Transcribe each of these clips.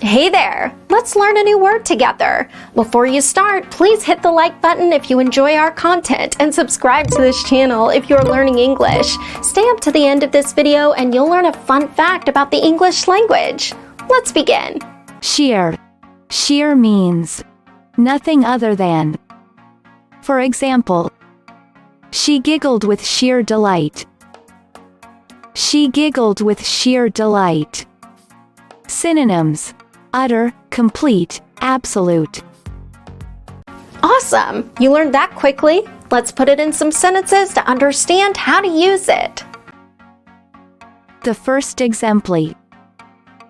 Hey there! Let's learn a new word together. Before you start, please hit the like button if you enjoy our content and subscribe to this channel if you're learning English. Stay up to the end of this video and you'll learn a fun fact about the English language. Let's begin. Sheer. Sheer means nothing other than. For example, she giggled with sheer delight. She giggled with sheer delight. Synonyms: utter, complete, absolute. Awesome! You learned that quickly. Let's put it in some sentences to understand how to use it. The first exempli.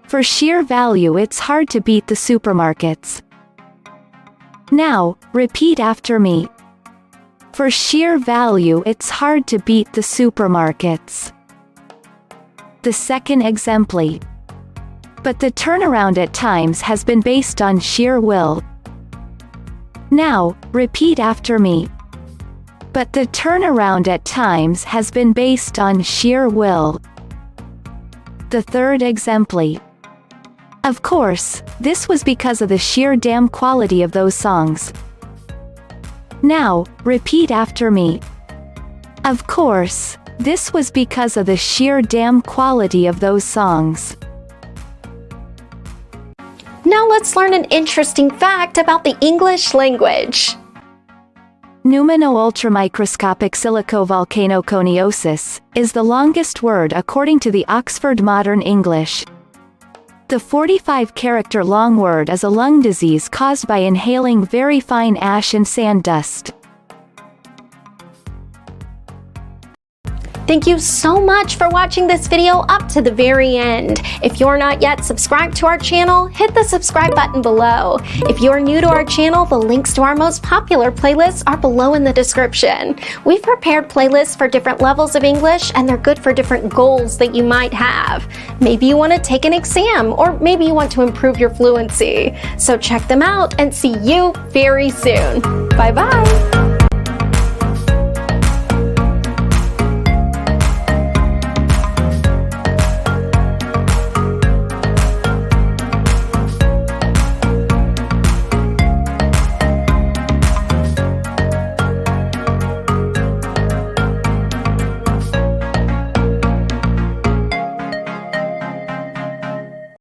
For sheer value, it's hard to beat the supermarkets. Now, repeat after me. For sheer value, it's hard to beat the supermarkets. The second exempli. But the turnaround at times has been based on sheer will. Now, repeat after me. But the turnaround at times has been based on sheer will. The third exempli. Of course, this was because of the sheer damn quality of those songs. Now, repeat after me. Of course, this was because of the sheer damn quality of those songs. Now let's learn an interesting fact about the English language. Pneumano-ultramicroscopic silicovolcanoconiosis is the longest word according to the Oxford Modern English. The 45-character long word is a lung disease caused by inhaling very fine ash and sand dust. Thank you so much for watching this video up to the very end. If you're not yet subscribed to our channel, hit the subscribe button below. If you're new to our channel, the links to our most popular playlists are below in the description. We've prepared playlists for different levels of English, and they're good for different goals that you might have. Maybe you want to take an exam, or maybe you want to improve your fluency. So check them out and see you very soon. Bye-bye.